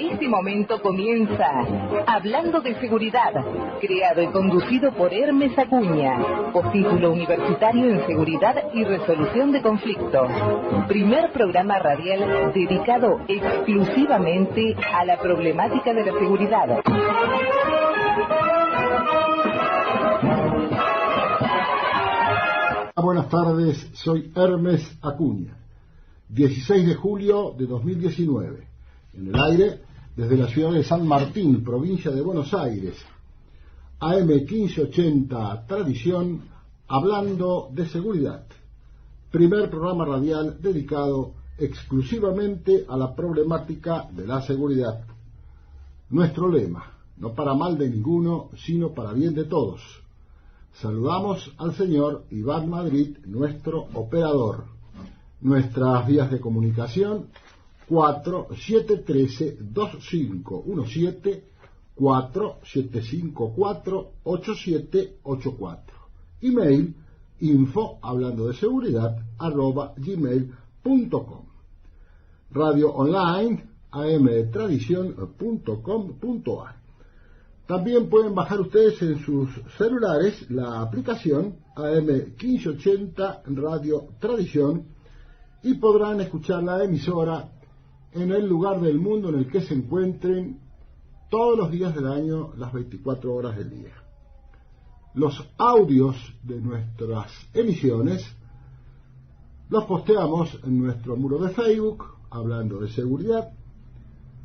Desde este momento comienza Hablando de Seguridad, creado y conducido por Hermes Acuña, postítulo universitario en Seguridad y Resolución de Conflictos. Primer programa radial dedicado exclusivamente a la problemática de la seguridad. Buenas tardes, soy Hermes Acuña. 16 de julio de 2019. En el aire, desde la ciudad de San Martín, provincia de Buenos Aires. AM 1580, Tradición, hablando de seguridad. Primer programa radial dedicado exclusivamente a la problemática de la seguridad. Nuestro lema, no para mal de ninguno, sino para bien de todos. Saludamos al señor Iván Madrid, nuestro operador. Nuestras vías de comunicación 4713-2517, 4754-8784. Email info hablando de seguridad @gmail.com. Radio online amtradición.com.ar. También pueden bajar ustedes en sus celulares la aplicación AM 1580 Radio Tradición y podrán escuchar la emisora en el lugar del mundo en el que se encuentren todos los días del año, las 24 horas del día. Los audios de nuestras emisiones los posteamos en nuestro muro de Facebook, hablando de seguridad,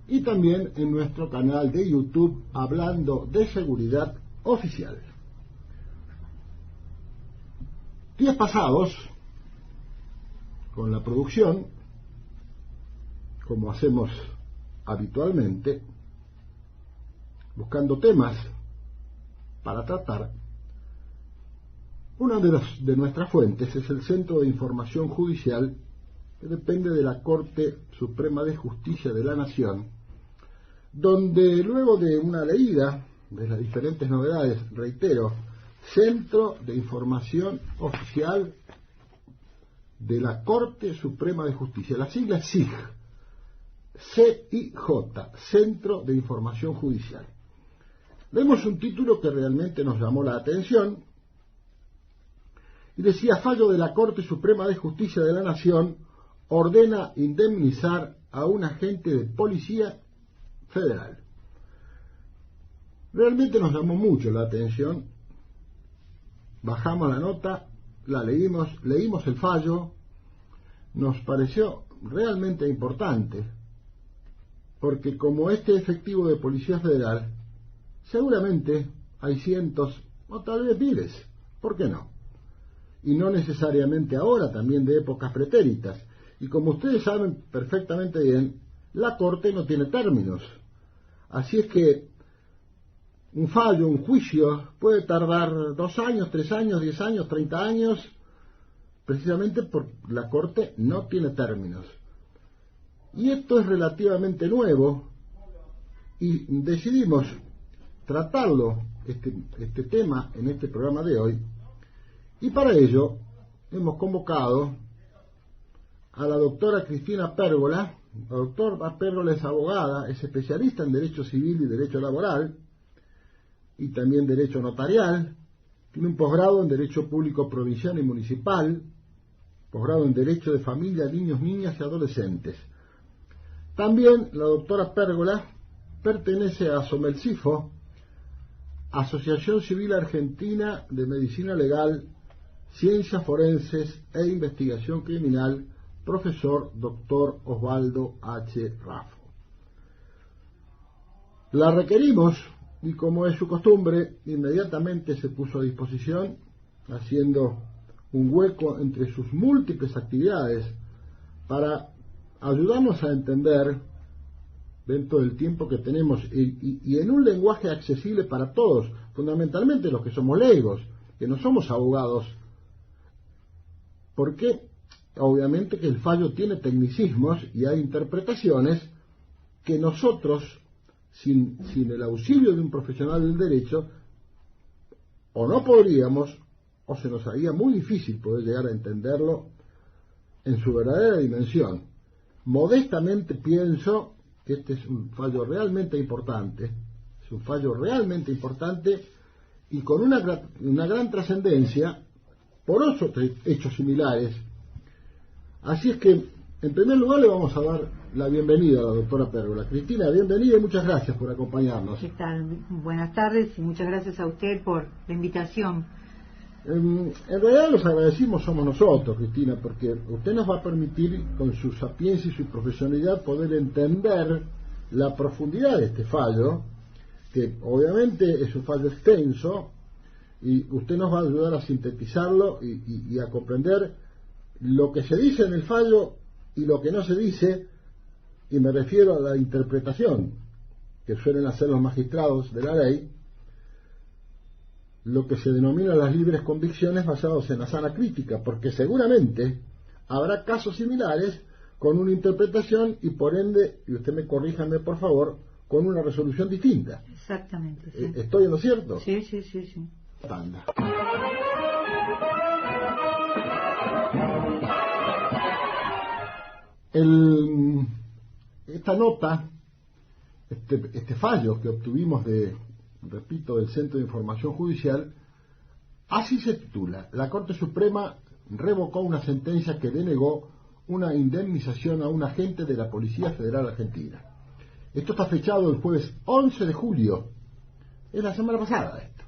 y también en nuestro canal de YouTube, hablando de seguridad oficial. Días pasados, con la producción, como hacemos habitualmente, buscando temas para tratar, una de nuestras fuentes es el Centro de Información Judicial, que depende de la Corte Suprema de Justicia de la Nación, donde luego de una leída de las diferentes novedades, reitero, Centro de Información Oficial de la Corte Suprema de Justicia, las siglas CIJ, CIJ, Centro de Información Judicial. Vemos un título que realmente nos llamó la atención y decía: fallo de la Corte Suprema de Justicia de la Nación ordena indemnizar a un agente de policía federal. Realmente nos llamó mucho la atención. Bajamos la nota, la leímos el fallo, nos pareció realmente importante, porque como este efectivo de Policía Federal, seguramente hay cientos o tal vez miles, ¿por qué no? Y no necesariamente ahora, también de épocas pretéritas. Y como ustedes saben perfectamente bien, la Corte no tiene términos. Así es que un fallo, un juicio, puede tardar 2 años, 3 años, 10 años, 30 años, precisamente porque la Corte no tiene términos. Y esto es relativamente nuevo, y decidimos tratarlo, este tema, en este programa de hoy, y para ello hemos convocado a la doctora Cristina Pérgola. La doctora Pérgola es abogada, es especialista en Derecho Civil y Derecho Laboral, y también Derecho Notarial. Tiene un posgrado en Derecho Público Provincial y Municipal, posgrado en Derecho de Familia, Niños, Niñas y Adolescentes. También la doctora Pérgola pertenece a Somelcifo, Asociación Civil Argentina de Medicina Legal, Ciencias Forenses e Investigación Criminal, profesor Dr. Osvaldo H. Raffo. La requerimos y, como es su costumbre, inmediatamente se puso a disposición, haciendo un hueco entre sus múltiples actividades para ayudarnos a entender, dentro del tiempo que tenemos y en un lenguaje accesible para todos, fundamentalmente los que somos leigos, que no somos abogados, porque obviamente que el fallo tiene tecnicismos y hay interpretaciones que nosotros, sin el auxilio de un profesional del derecho, o no podríamos, o se nos haría muy difícil poder llegar a entenderlo en su verdadera dimensión. Modestamente pienso que este es un fallo realmente importante, es un fallo realmente importante y con una gran trascendencia por otros hechos similares. Así es que, en primer lugar, le vamos a dar la bienvenida a la doctora Pérgola. Cristina, bienvenida y muchas gracias por acompañarnos. ¿Qué tal? Buenas tardes y muchas gracias a usted por la invitación. En realidad los agradecimos somos nosotros, Cristina, porque usted nos va a permitir, con su sapiencia y su profesionalidad, poder entender la profundidad de este fallo, que obviamente es un fallo extenso, y usted nos va a ayudar a sintetizarlo y a comprender lo que se dice en el fallo y lo que no se dice, y me refiero a la interpretación que suelen hacer los magistrados de la ley, lo que se denomina las libres convicciones basadas en la sana crítica, porque seguramente habrá casos similares con una interpretación y por ende, y usted me corríjame por favor, con una resolución distinta. Exactamente. Sí. ¿Estoy en lo cierto? Sí. Tanda. Esta nota, este fallo que obtuvimos del Centro de Información Judicial, así se titula: la Corte Suprema revocó una sentencia que denegó una indemnización a un agente de la Policía Federal Argentina. Esto está fechado el jueves 11 de julio, es la semana pasada esto.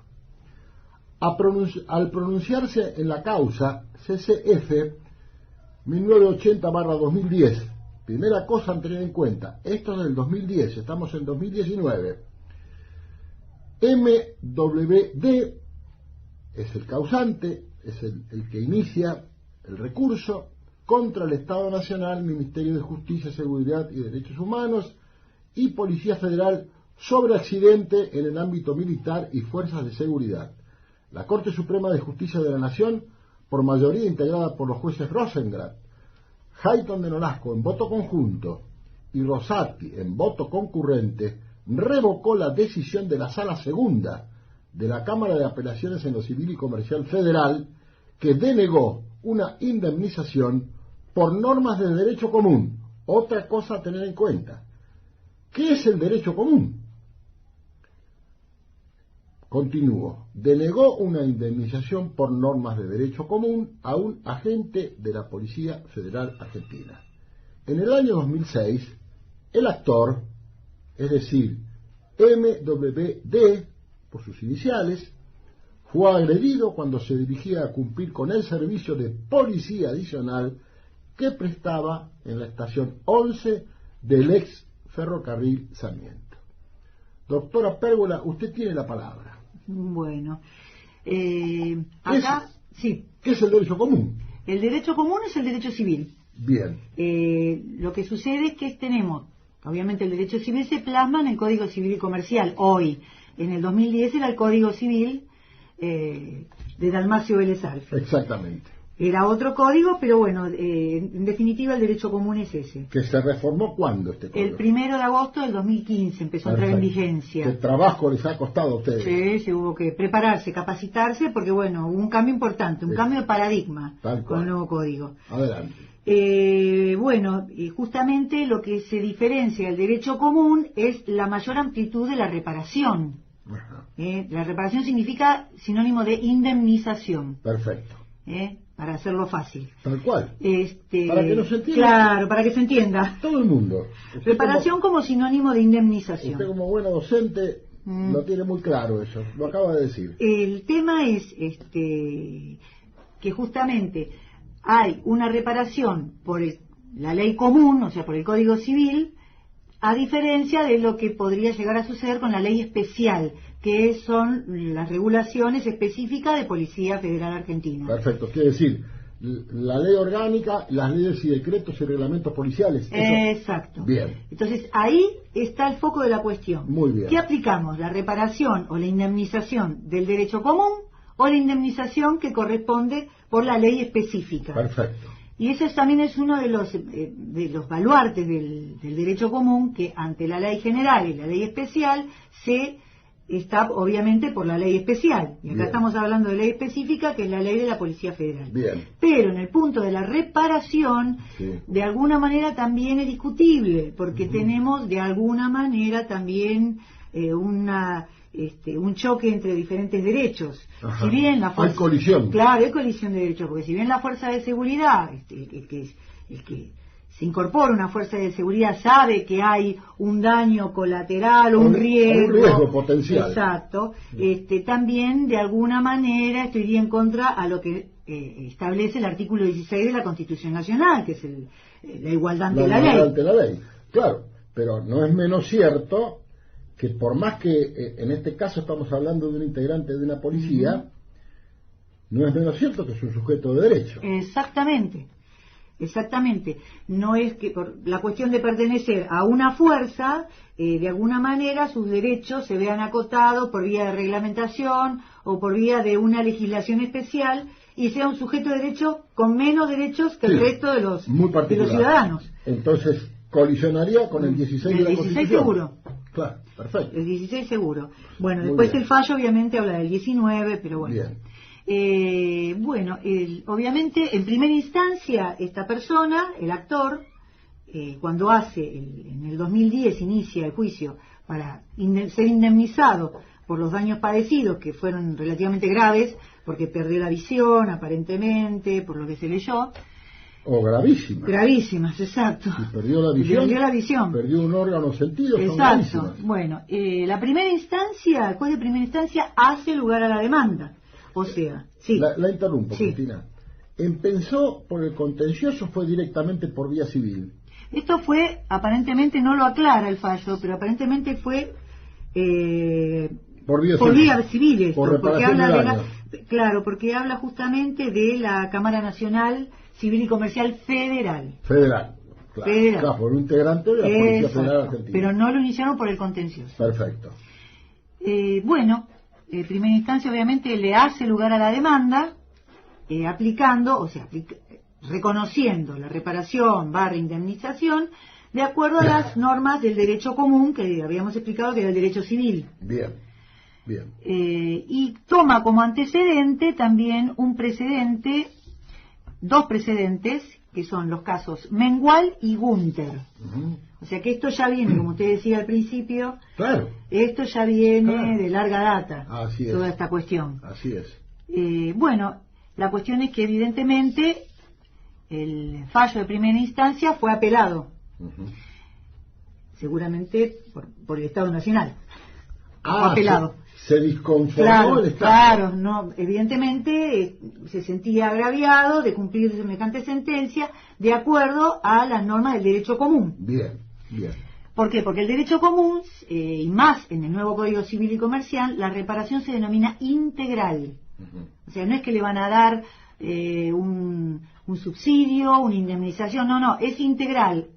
Al pronunciarse en la causa CCF 1980/2010, primera cosa a tener en cuenta, esto es del 2010, estamos en 2019, MWD es el causante, es el que inicia el recurso contra el Estado Nacional, Ministerio de Justicia, Seguridad y Derechos Humanos y Policía Federal sobre accidente en el ámbito militar y fuerzas de seguridad. La Corte Suprema de Justicia de la Nación, por mayoría integrada por los jueces Rosengrat, Hayton de Nolasco en voto conjunto y Rosati en voto concurrente, revocó la decisión de la Sala Segunda de la Cámara de Apelaciones en lo Civil y Comercial Federal, que denegó una indemnización por normas de derecho común. Otra cosa a tener en cuenta. ¿Qué es el derecho común? Continúo. Denegó una indemnización por normas de derecho común a un agente de la Policía Federal Argentina. En el año 2006, el actor, es decir, MWD, por sus iniciales, fue agredido cuando se dirigía a cumplir con el servicio de policía adicional que prestaba en la estación 11 del ex ferrocarril Sarmiento. Doctora Pérgola, usted tiene la palabra. Bueno, acá, sí. ¿Qué es el derecho común? El derecho común es el derecho civil. Bien. Lo que sucede es que tenemos, obviamente el derecho civil se plasma en el Código Civil y Comercial. Hoy, en el 2010 era el Código Civil de Dalmacio Vélez Arfield. Exactamente. Era otro código, pero bueno, en definitiva el derecho común es ese. ¿Que se reformó cuándo este código? El 1 de agosto del 2015 empezó a entrar en vigencia. ¿Qué trabajo les ha costado a ustedes? Sí, se hubo que prepararse, capacitarse, porque bueno, hubo un cambio importante, un cambio de paradigma con el nuevo código. Adelante. Justamente lo que se diferencia del derecho común es la mayor amplitud de la reparación. La reparación significa sinónimo de indemnización. Perfecto. Para hacerlo fácil. Tal cual. Para que no se entienda. Claro, para que se entienda. Todo el mundo. Reparación como sinónimo de indemnización. Usted como buena docente lo tiene muy claro eso, lo acaba de decir. El tema es que justamente hay una reparación por la ley común, o sea, por el Código Civil, a diferencia de lo que podría llegar a suceder con la ley especial, que son las regulaciones específicas de Policía Federal Argentina. Perfecto, quiere decir, la ley orgánica, las leyes y decretos y reglamentos policiales. Exacto. Bien. Entonces, ahí está el foco de la cuestión. Muy bien. ¿Qué aplicamos? ¿La reparación o la indemnización del derecho común o la indemnización que corresponde por la ley específica? Perfecto. Y ese también es uno de los baluartes del derecho común, que ante la ley general y la ley especial se está obviamente por la ley especial. Y acá Bien. estamos hablando de ley específica, que es la ley de la Policía Federal. Bien. Pero en el punto de la reparación, Sí. de alguna manera también es discutible, porque tenemos de alguna manera también un choque entre diferentes derechos. Ajá. Si bien la fuerza, Hay colisión. Claro, hay colisión de derechos, porque si bien la fuerza de seguridad, el que se incorpora una fuerza de seguridad sabe que hay un daño colateral o un riesgo potencial. Exacto. También de alguna manera estoy en contra a lo que establece el artículo 16 de la Constitución Nacional, que es la igualdad ante la ley. Ante la ley. Claro, pero no es menos cierto que por más que en este caso estamos hablando de un integrante de una policía, no es menos cierto que es un sujeto de derecho. Exactamente. No es que por la cuestión de pertenecer a una fuerza, de alguna manera sus derechos se vean acotados por vía de reglamentación o por vía de una legislación especial y sea un sujeto de derecho con menos derechos que el resto de los ciudadanos. Entonces, colisionaría con el 16 de la Constitución. El 16 seguro. Claro, perfecto. El 16 seguro. Bueno, Muy después bien. el fallo obviamente habla del 19, pero bueno. Bien. Obviamente, en primera instancia, esta persona, el actor, cuando en el 2010 inicia el juicio para ser indemnizado por los daños padecidos, que fueron relativamente graves, porque perdió la visión, aparentemente, por lo que se leyó. Gravísimas. Gravísimas, exacto. Si perdió la visión. Perdió la visión. Perdió un órgano sentido. Exacto. Bueno, la primera instancia, el juez de primera instancia hace lugar a la demanda. O sea, sí. La interrumpo, Sí. Cristina. ¿Empezó por el contencioso o fue directamente por vía civil? Esto fue, aparentemente no lo aclara el fallo, pero aparentemente fue Por vía civil esto, por porque reparación habla de de daños. claro, porque habla justamente de la Cámara Nacional Civil y Comercial Federal. Federal. Claro. Federal. Claro, por un integrante de la Policía Exacto. Federal Argentina. Pero no lo iniciaron por el contencioso. Perfecto. Bueno, en primera instancia obviamente le hace lugar a la demanda, reconociendo la reparación / indemnización de acuerdo a las normas del derecho común que habíamos explicado que era el derecho civil. Bien, bien. Y toma como antecedente también dos precedentes, que son los casos Mengual y Gunter. Ujú. O sea que esto ya viene, como usted decía al principio, Claro, esto ya viene Claro. de larga data, Así es. toda esta cuestión. así es. Bueno, la cuestión es que evidentemente el fallo de primera instancia fue apelado, Ujú. seguramente por el Estado Nacional. Ah, Fue apelado. Se disconformó el Estado. Claro, no, evidentemente se sentía agraviado de cumplir semejante sentencia de acuerdo a las normas del derecho común. Bien, bien. ¿Por qué? Porque el derecho común, y más en el nuevo Código Civil y Comercial, la reparación se denomina integral. Ujú. O sea, no es que le van a dar un subsidio, una indemnización, no, es integral,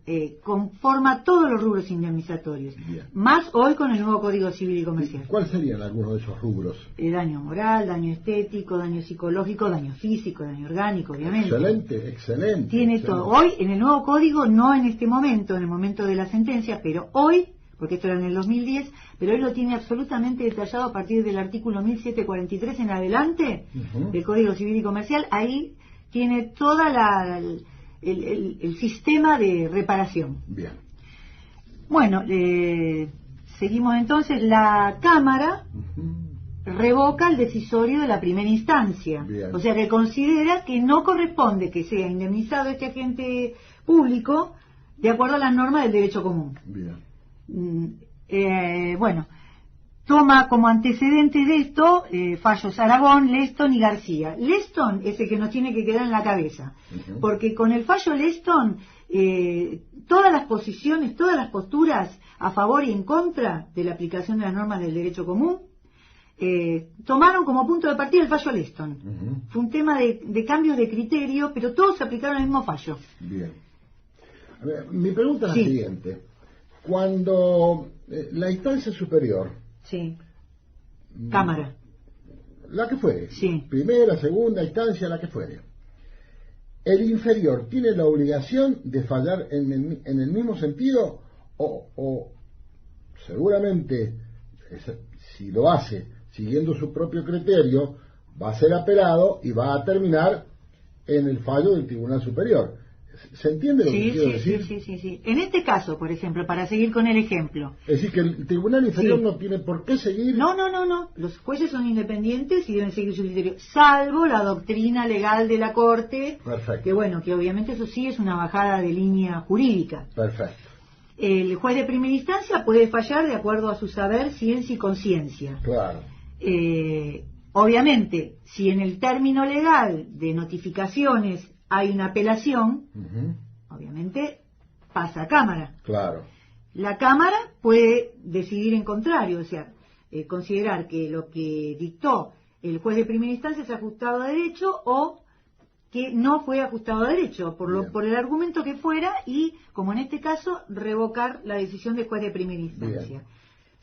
conforma todos los rubros indemnizatorios. Bien. Más hoy con el nuevo Código Civil y Comercial. ¿Cuáles serían algunos de esos rubros? Daño moral, daño estético, daño psicológico, daño físico, daño orgánico, obviamente. Excelente, excelente. Tiene excelente. todo. Hoy, en el nuevo código, no en este momento, en el momento de la sentencia, pero hoy, porque esto era en el 2010, pero hoy lo tiene absolutamente detallado a partir del artículo 1743 en adelante, Ujú. del Código Civil y Comercial. Ahí tiene toda el sistema de reparación. Bien. Bueno, seguimos entonces. La Cámara Ujú. revoca el decisorio de la primera instancia. Bien. O sea que considera que no corresponde que sea indemnizado este agente público de acuerdo a las normas del derecho común. Bien. Bueno, toma como antecedentes de esto fallos Aragón, Leston y García. Leston es el que nos tiene que quedar en la cabeza, Ujú. porque con el fallo Leston todas las posiciones, todas las posturas a favor y en contra de la aplicación de las normas del derecho común tomaron como punto de partida el fallo Leston. Ujú. Fue un tema de cambios de criterio, pero todos se aplicaron al mismo fallo. Bien. A ver, mi pregunta es Sí. la siguiente. Cuando la instancia superior, Sí. Cámara. la que fuere, Sí. primera, segunda instancia, la que fuere, el inferior tiene la obligación de fallar en el mismo sentido o seguramente si lo hace siguiendo su propio criterio, va a ser apelado y va a terminar en el fallo del Tribunal Superior. ¿Se entiende lo que quiero decir? Sí. En este caso, por ejemplo, para seguir con el ejemplo. Es decir, que el Tribunal Inferior no tiene por qué seguir... No. Los jueces son independientes y deben seguir su criterio, salvo la doctrina legal de la Corte. Perfecto. Que bueno, que obviamente eso sí es una bajada de línea jurídica. Perfecto. El juez de primera instancia puede fallar de acuerdo a su saber, ciencia y conciencia. Claro. Obviamente, si en el término legal de notificaciones hay una apelación, obviamente pasa a Cámara. Claro. La Cámara puede decidir en contrario, o sea, considerar que lo que dictó el juez de primera instancia es ajustado a derecho o que no fue ajustado a derecho, por el argumento que fuera, y, como en este caso, revocar la decisión del juez de primera instancia. Bien.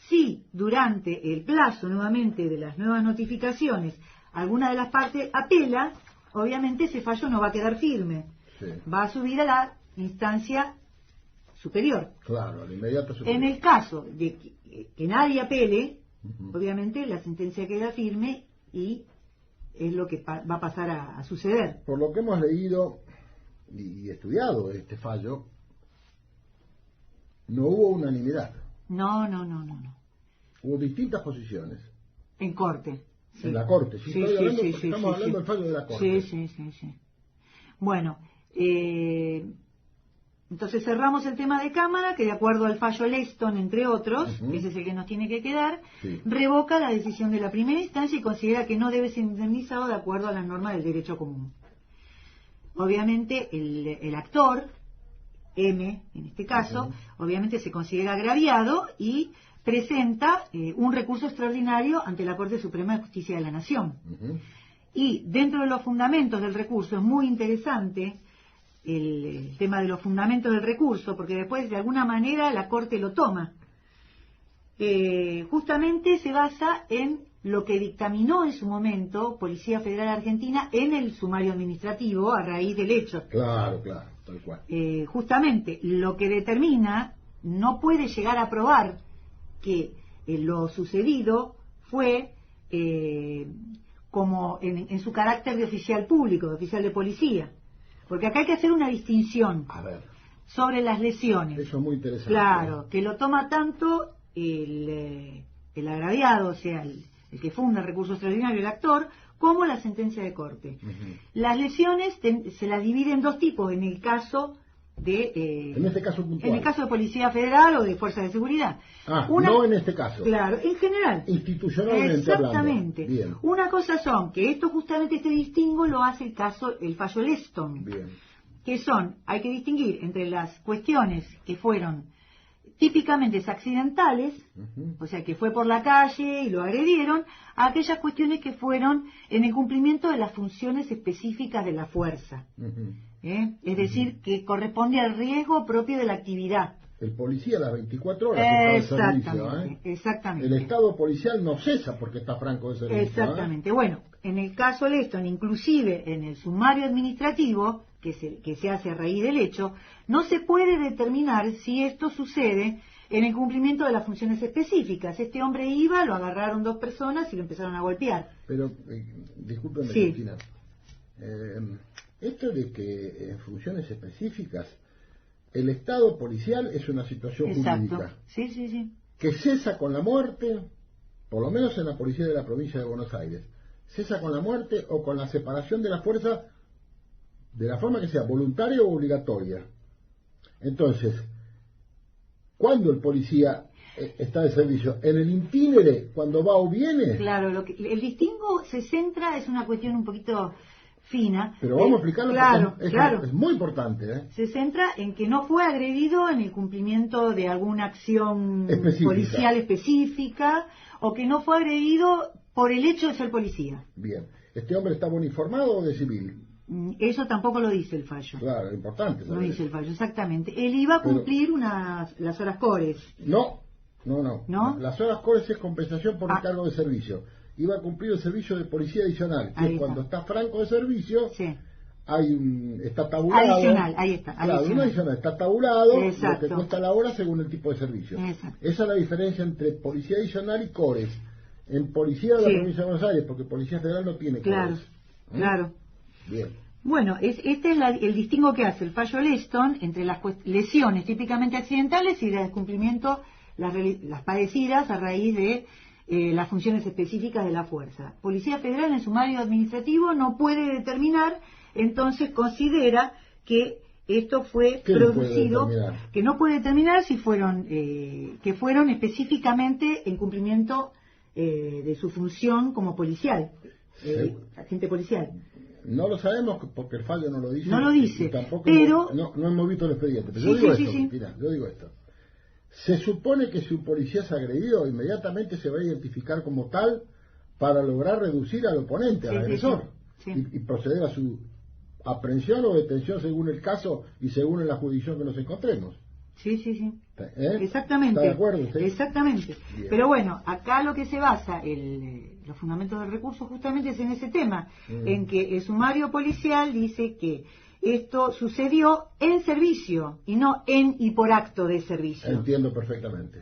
Si durante el plazo nuevamente de las nuevas notificaciones alguna de las partes apela, obviamente ese fallo no va a quedar firme, va a subir a la instancia superior. Claro, al inmediato superior. En el caso de que nadie apele, obviamente la sentencia queda firme y es lo que va a pasar a suceder. Por lo que hemos leído y estudiado este fallo, no hubo unanimidad. No. Hubo distintas posiciones. En corte. Sí. En la Corte. Estamos hablando del fallo de la Corte. Sí. Bueno, entonces cerramos el tema de Cámara, que de acuerdo al fallo Leston, entre otros, ese es el que nos tiene que quedar, revoca la decisión de la primera instancia y considera que no debe ser indemnizado de acuerdo a las normas del derecho común. Obviamente el actor, M, en este caso, obviamente se considera agraviado y presenta un recurso extraordinario ante la Corte Suprema de Justicia de la Nación. Y dentro de los fundamentos del recurso es muy interesante el tema de los fundamentos del recurso, porque después de alguna manera la Corte lo toma. Justamente se basa en lo que dictaminó en su momento Policía Federal Argentina en el sumario administrativo a raíz del hecho. Claro, tal cual. Justamente lo que determina no puede llegar a probar que lo sucedido fue como en su carácter de oficial público, de oficial de policía. Porque acá hay que hacer una distinción sobre las lesiones. Eso es muy interesante. Claro, que lo toma tanto el agraviado, o sea, el que funda el recurso extraordinario, el actor, como la sentencia de corte. Las lesiones se las divide en dos tipos, en el caso de... en este caso puntual. En el caso de Policía Federal o de Fuerzas de Seguridad. No en este caso. Claro, en general. Institucionalmente exactamente. Hablando. Bien. Una cosa son, que esto justamente este distingo lo hace el fallo Leston. Bien. Que hay que distinguir entre las cuestiones que fueron típicamente accidentales, o sea, que fue por la calle y lo agredieron, a aquellas cuestiones que fueron en el cumplimiento de las funciones específicas de la fuerza. Es decir, que corresponde al riesgo propio de la actividad. El policía a las 24 horas está de servicio. Exactamente. El estado policial no cesa porque está franco de servicio. Exactamente. Bueno, en el caso Leston, inclusive en el sumario administrativo, que se hace a raíz del hecho, no se puede determinar si esto sucede en el cumplimiento de las funciones específicas. Este hombre iba, lo agarraron dos personas y lo empezaron a golpear. Pero, discúlpeme, Cristina, esto de que en funciones específicas el estado policial es una situación jurídica. Sí. Que cesa con la muerte, por lo menos en la policía de la provincia de Buenos Aires, cesa con la muerte o con la separación de la fuerza de la forma que sea, voluntaria o obligatoria. Entonces, ¿cuándo el policía está de servicio? ¿En el intínere, cuando va o viene? Claro, el distingo se centra, es una cuestión un poquito fina. Pero vamos a explicarlo, claro. Es muy importante. Se centra en que no fue agredido en el cumplimiento de alguna acción policial específica, o que no fue agredido por el hecho de ser policía. Bien. ¿Este hombre estaba uniformado o de civil? Eso tampoco lo dice el fallo. Claro, importante. No dice el fallo, exactamente. Él iba a cumplir las horas cores. No. Las horas cores es compensación por el cargo de servicio. Iba a cumplir el servicio de policía adicional, que es cuando está franco de servicio, está tabulado. Adicional, ahí está. Claro, un adicional está tabulado, Exacto. lo que cuesta la hora según el tipo de servicio. Exacto. Esa es la diferencia entre policía adicional y cores. En policía de la Sí. provincia de Buenos Aires, porque policía federal no tiene Claro, cores. claro. Bien. Bueno, este es el distingo que hace el fallo Leston entre las lesiones típicamente accidentales y el descumplimiento, las padecidas a raíz de las funciones específicas de la fuerza. Policía Federal en sumario administrativo no puede determinar, entonces considera que esto fue producido, que no puede determinar si fueron, que fueron específicamente en cumplimiento de su función como policial, agente policial. No lo sabemos porque el fallo no lo dice. No lo dice, y tampoco pero... no hemos visto el expediente. Pero Sí, yo digo sí, esto, sí. mira, yo digo esto. Se supone que si un policía es agredido, inmediatamente se va a identificar como tal para lograr reducir al oponente, al agresor, sí. Y proceder a su aprehensión o detención según el caso y según en la jurisdicción que nos encontremos. Sí, sí, sí. ¿Eh? Exactamente. ¿Está de acuerdo usted? Exactamente. Bien. Pero bueno, acá lo que se basa, los fundamentos del recurso justamente es en ese tema, en que el sumario policial dice que esto sucedió en servicio y no en y por acto de servicio. Entiendo perfectamente.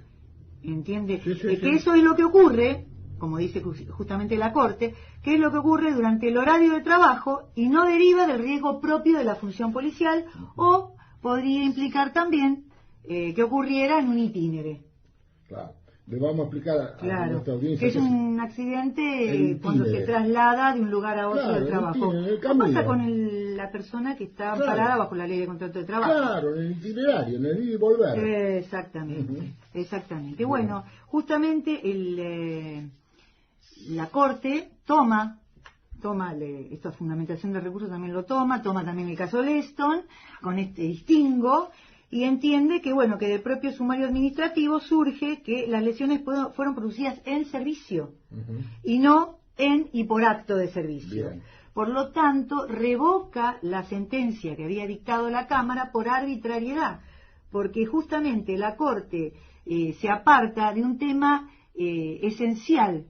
¿Entiende? Sí, sí, Que sí. eso es lo que ocurre, como dice justamente la Corte, que es lo que ocurre durante el horario de trabajo y no deriva del riesgo propio de la función policial o podría implicar también que ocurriera en un itinere. Claro. Le vamos a explicar a nuestra audiencia que es un accidente cuando se traslada de un lugar a otro Claro, del trabajo. el ¿Qué pasa con la persona que está amparada bajo la ley de contrato de trabajo? Claro, en el itinerario, en el ir y volver. Exactamente, exactamente. Bueno, justamente la Corte toma esta fundamentación de recursos, también lo toma también el caso Leston, con este distingo, y entiende que, bueno, que del propio sumario administrativo surge que las lesiones fueron producidas en servicio y no en y por acto de servicio. Bien. Por lo tanto, revoca la sentencia que había dictado la Cámara por arbitrariedad, porque justamente la Corte se aparta de un tema esencial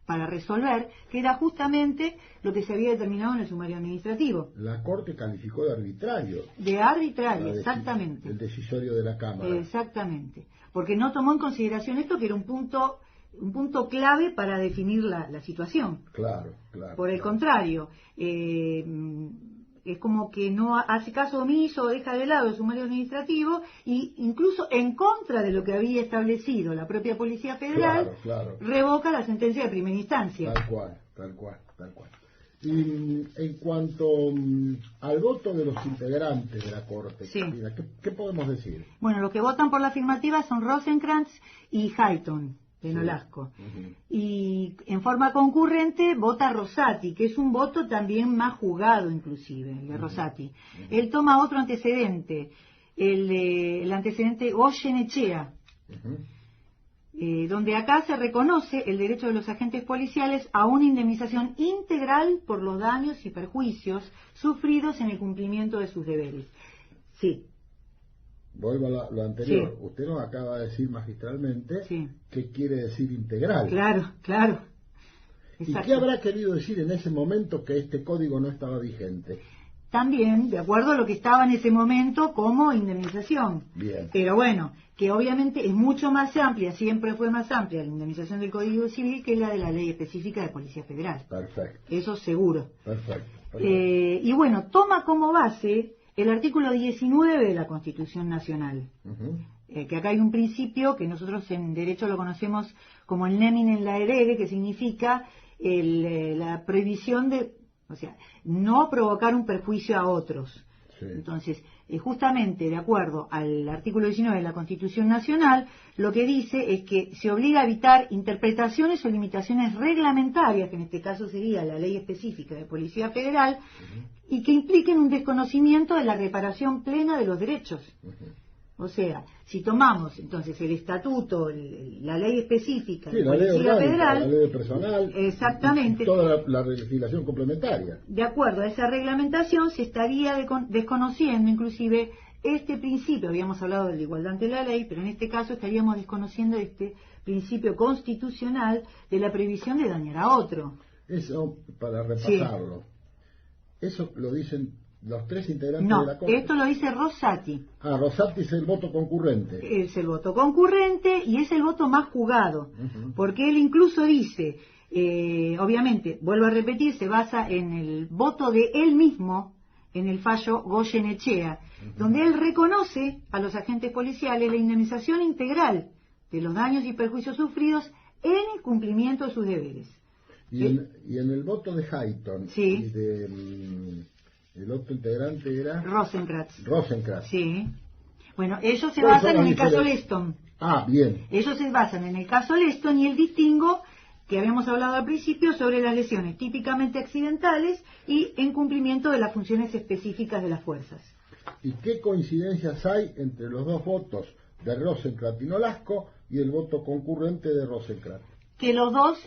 para resolver, que era justamente lo que se había determinado en el sumario administrativo. La Corte calificó de arbitrario. De arbitrario, exactamente. El decisorio de la Cámara. Exactamente. Porque no tomó en consideración esto, que era un punto clave para definir la situación. Claro. Por el contrario, es como que no hace caso omiso o deja de lado el sumario administrativo e incluso en contra de lo que había establecido la propia Policía Federal, revoca la sentencia de primera instancia. Tal cual. Y en cuanto al voto de los integrantes de la Corte, sí. Mira, ¿qué podemos decir? Bueno, los que votan por la afirmativa son Rosenkrantz y Hayton, de Nolasco. Y en forma concurrente vota Rosati, que es un voto también más jugado inclusive, el de Rosati. Él toma otro antecedente, el antecedente Goyenechea, donde acá se reconoce el derecho de los agentes policiales a una indemnización integral por los daños y perjuicios sufridos en el cumplimiento de sus deberes. Sí. Vuelvo a lo anterior. Sí. Usted nos acaba de decir magistralmente sí. qué quiere decir integral. Claro. ¿Y qué habrá querido decir en ese momento que este código no estaba vigente? También, de acuerdo a lo que estaba en ese momento como indemnización. Bien. Pero bueno, que obviamente es mucho más amplia, siempre fue más amplia la indemnización del Código Civil que la de la ley específica de Policía Federal. Perfecto. Eso seguro. Perfecto. Y bueno, toma como base el artículo 19 de la Constitución Nacional, que acá hay un principio que nosotros en derecho lo conocemos como el neminen laedere, que significa la prohibición de, o sea, no provocar un perjuicio a otros. Sí. Entonces, justamente de acuerdo al artículo 19 de la Constitución Nacional, lo que dice es que se obliga a evitar interpretaciones o limitaciones reglamentarias, que en este caso sería la ley específica de Policía Federal, y que impliquen un desconocimiento de la reparación plena de los derechos. O sea, si tomamos entonces el estatuto, la ley específica de Policía Federal, la ley de personal, exactamente, toda la legislación complementaria. De acuerdo a esa reglamentación se estaría desconociendo inclusive este principio, habíamos hablado de la igualdad ante la ley, pero en este caso estaríamos desconociendo este principio constitucional de la prohibición de dañar a otro. Eso, para repasarlo. Sí. Eso lo dicen los tres integrantes No, de la Corte. esto lo dice Rosati. Rosati es el voto concurrente. Es el voto concurrente y es el voto más jugado, porque él incluso dice, obviamente, vuelvo a repetir, se basa en el voto de él mismo, en el fallo Goyenechea, donde él reconoce a los agentes policiales la indemnización integral de los daños y perjuicios sufridos en el cumplimiento de sus deberes. Y en el voto de Hayton, sí, y de, el otro integrante era Rosenkrantz. Sí. Bueno, ellos se basan en el caso Leston. Bien. Ellos se basan en el caso Leston y el distingo que habíamos hablado al principio sobre las lesiones típicamente accidentales y en cumplimiento de las funciones específicas de las fuerzas. ¿Y qué coincidencias hay entre los dos votos de Rosenkrantz y Nolasco y el voto concurrente de Rosenkrantz? Que los dos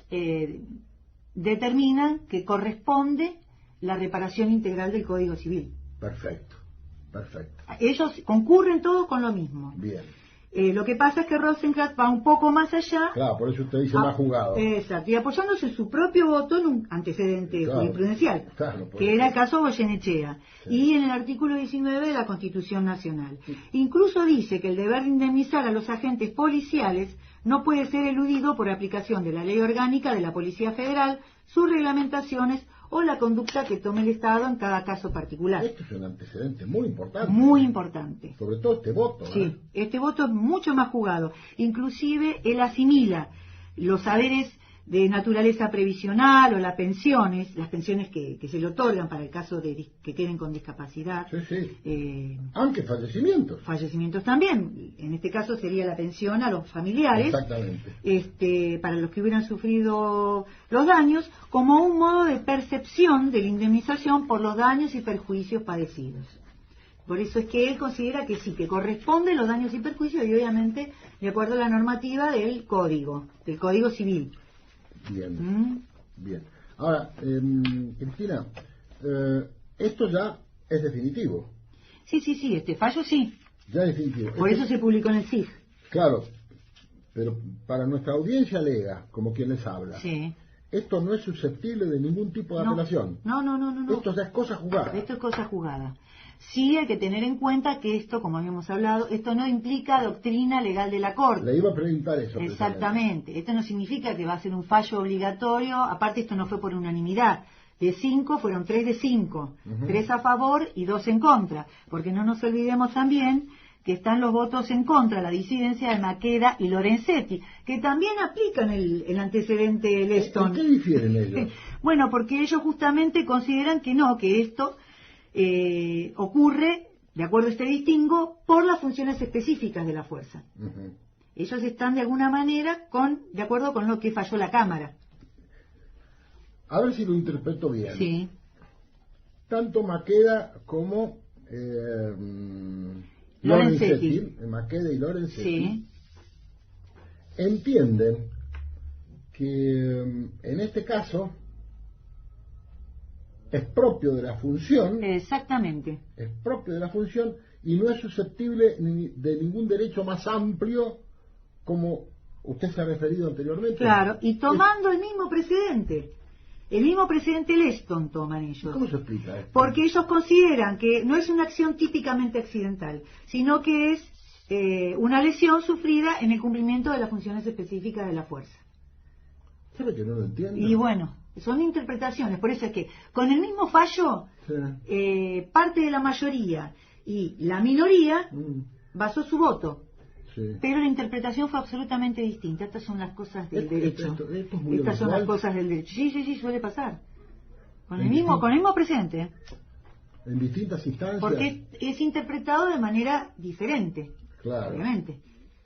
determinan que corresponde la reparación integral del Código Civil. Perfecto. Ellos concurren todos con lo mismo. Bien. Lo que pasa es que Rosenkrantz va un poco más allá. Claro, por eso usted dice más jugado. Exacto, y apoyándose en su propio voto en un antecedente jurisprudencial, que era el caso Goyenechea, y en el artículo 19 de la Constitución Nacional. Incluso dice que el deber de indemnizar a los agentes policiales no puede ser eludido por aplicación de la Ley Orgánica de la Policía Federal, sus reglamentaciones o la conducta que tome el Estado en cada caso particular. Esto es un antecedente muy importante. Muy importante. Sobre todo este voto. Sí, este voto es mucho más jugado. Inclusive él asimila los saberes de naturaleza previsional o las pensiones que se le otorgan para el caso de que queden con discapacidad. Aunque fallecimientos. Fallecimientos también. En este caso sería la pensión a los familiares. Exactamente. Para los que hubieran sufrido los daños, como un modo de percepción de la indemnización por los daños y perjuicios padecidos. Por eso es que él considera que sí, que corresponde los daños y perjuicios y obviamente de acuerdo a la normativa del Código Civil. Bien. Ahora, Cristina, esto ya es definitivo. Sí, este fallo sí. Ya es definitivo. Por eso se publicó en el SIG. Claro, pero para nuestra audiencia lega, como quien les habla, esto no es susceptible de ningún tipo de apelación. No. Esto ya es cosa jugada. Esto es cosa jugada. Sí hay que tener en cuenta que esto, como habíamos hablado, esto no implica doctrina legal de la Corte. Le iba a preguntar eso. Exactamente. Esto no significa que va a ser un fallo obligatorio. Aparte, esto no fue por unanimidad. De 5 fueron 3 de 5. 3 a favor y 2 en contra. Porque no nos olvidemos también que están los votos en contra, la disidencia de Maqueda y Lorenzetti, que también aplican el antecedente Leston. ¿En qué difieren ellos? Bueno, porque ellos justamente consideran que no, que esto ocurre, de acuerdo a este distingo, por las funciones específicas de la fuerza. Ellos están de alguna manera de acuerdo con lo que falló la Cámara. A ver si lo interpreto bien. Sí. Tanto Maqueda como Maqueda y Lorenzetti entienden que en este caso es propio de la función. Exactamente. Es propio de la función y no es susceptible de ningún derecho más amplio como usted se ha referido anteriormente. Claro, y tomando el mismo precedente. El mismo precedente Leston toman ellos. ¿Cómo se explica esto? Porque ellos consideran que no es una acción típicamente accidental, sino que es una lesión sufrida en el cumplimiento de las funciones específicas de la fuerza. ¿Sabe que no lo entiendo? Y bueno, son interpretaciones, por eso es que con el mismo fallo, parte de la mayoría y la minoría basó su voto. Pero la interpretación fue absolutamente distinta. Estas son las cosas del derecho. Estas son las cosas del derecho. Sí, suele pasar. Con el mismo presente. En distintas instancias. Porque es interpretado de manera diferente. Claro. Obviamente.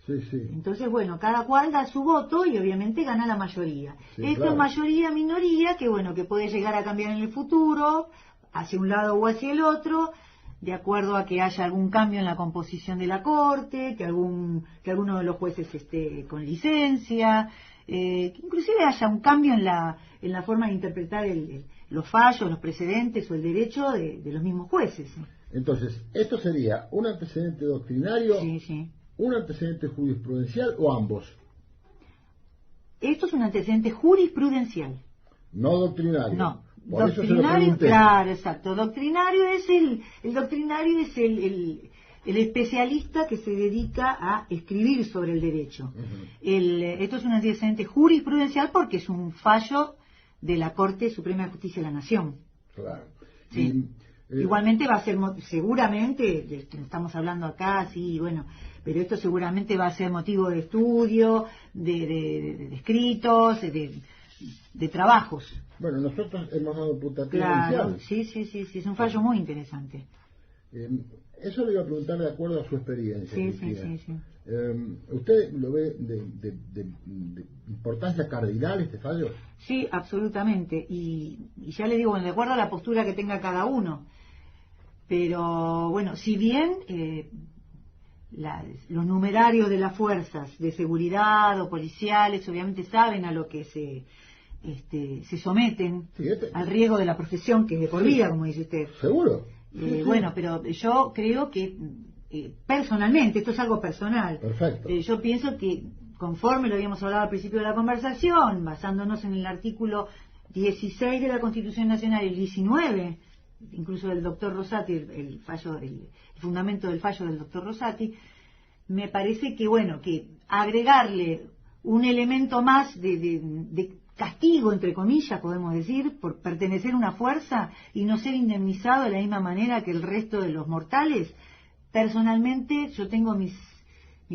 Sí. Entonces, bueno, cada cual da su voto y obviamente gana la mayoría. Esto es mayoría-minoría, que bueno, que puede llegar a cambiar en el futuro, hacia un lado o hacia el otro, de acuerdo a que haya algún cambio en la composición de la Corte, que alguno de los jueces esté con licencia, que inclusive haya un cambio en la forma de interpretar los fallos, los precedentes o el derecho de los mismos jueces. Entonces, ¿esto sería un antecedente doctrinario, un antecedente jurisprudencial o ambos? Esto es un antecedente jurisprudencial. No doctrinario. No. Por eso se lo doctrinario, pregunté. claro, exacto. Doctrinario es el doctrinario es el especialista que se dedica a escribir sobre el derecho. Esto es un antecedente jurisprudencial porque es un fallo de la Corte Suprema de Justicia de la Nación. Claro. Sí. Igualmente va a ser, seguramente, estamos hablando acá, sí, bueno, pero esto seguramente va a ser motivo de estudio, de escritos, de trabajos. Bueno, nosotros hemos dado puntapié Claro, inicial. sí, es un fallo muy interesante. Eso le iba a preguntar de acuerdo a su experiencia, Sí. Cristina. ¿Usted lo ve de importancia cardinal este fallo? Sí, absolutamente. Y ya le digo, bueno, de acuerdo a la postura que tenga cada uno. Pero bueno, si bien los numerarios de las fuerzas de seguridad o policiales obviamente saben a lo que se someten, Sí, al riesgo de la profesión, que es de por vida, como dice usted. ¿Seguro? Bueno, pero yo creo que personalmente, esto es algo personal. Perfecto. Yo pienso que, conforme lo habíamos hablado al principio de la conversación, basándonos en el artículo 16 de la Constitución Nacional y el 19, incluso del doctor Rosati, el fundamento del fallo del doctor Rosati, me parece que, bueno, que agregarle un elemento más de castigo, entre comillas, podemos decir, por pertenecer a una fuerza y no ser indemnizado de la misma manera que el resto de los mortales, personalmente yo tengo mis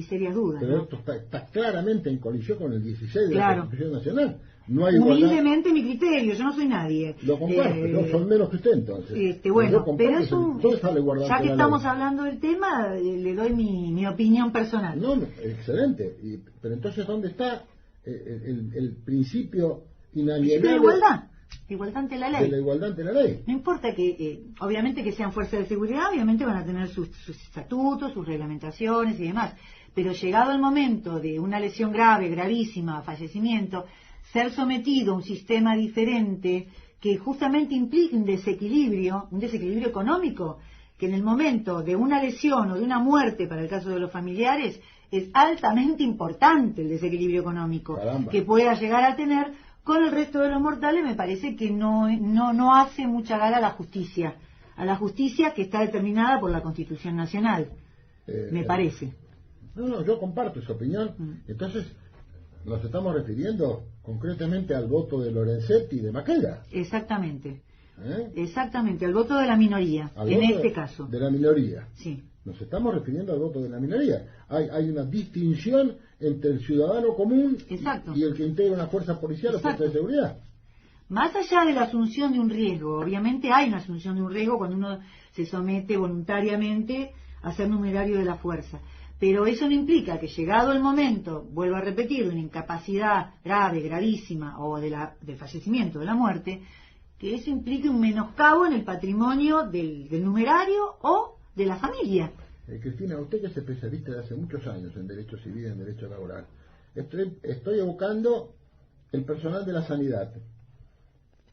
serias dudas. Pero ¿no? esto está claramente en colisión con el 16 de Claro. la Constitución Nacional. No hay igualdad. Humildemente mi criterio, yo no soy nadie. Lo comparto, yo soy menos que usted entonces. Bueno, Yo pero comparto todo salvaguardar ya que la estamos ley. hablando del tema, le doy mi opinión personal. No, excelente. Pero entonces, ¿dónde está el principio inalienable de igualdad ante la ley? de la igualdad ante la ley? No importa que, obviamente que sean fuerzas de seguridad, obviamente van a tener sus estatutos, sus reglamentaciones y demás, pero llegado el momento de una lesión grave, gravísima, fallecimiento, ser sometido a un sistema diferente que justamente implique un desequilibrio económico, que en el momento de una lesión o de una muerte, para el caso de los familiares, es altamente importante el desequilibrio económico. Caramba. Que pueda llegar a tener con el resto de los mortales. Me parece que no hace mucha gala a la justicia que está determinada por la Constitución Nacional, me parece. No, yo comparto esa opinión. Entonces, nos estamos refiriendo concretamente al voto de Lorenzetti y de Maqueda. Exactamente. Exactamente, al voto de la minoría, en este caso. De la minoría. Sí. Nos estamos refiriendo al voto de la minoría. Hay una distinción entre el ciudadano común y el que integra una fuerza policial o fuerza de seguridad. Más allá de la asunción de un riesgo, obviamente hay una asunción de un riesgo cuando uno se somete voluntariamente a ser numerario de la fuerza. Pero eso no implica que, llegado el momento, vuelvo a repetir, de una incapacidad grave, gravísima, o del fallecimiento, de la muerte, que eso implique un menoscabo en el patrimonio del numerario o de la familia. Cristina, usted que es especialista de hace muchos años en derecho civil y en derecho laboral, estoy evocando el personal de la sanidad.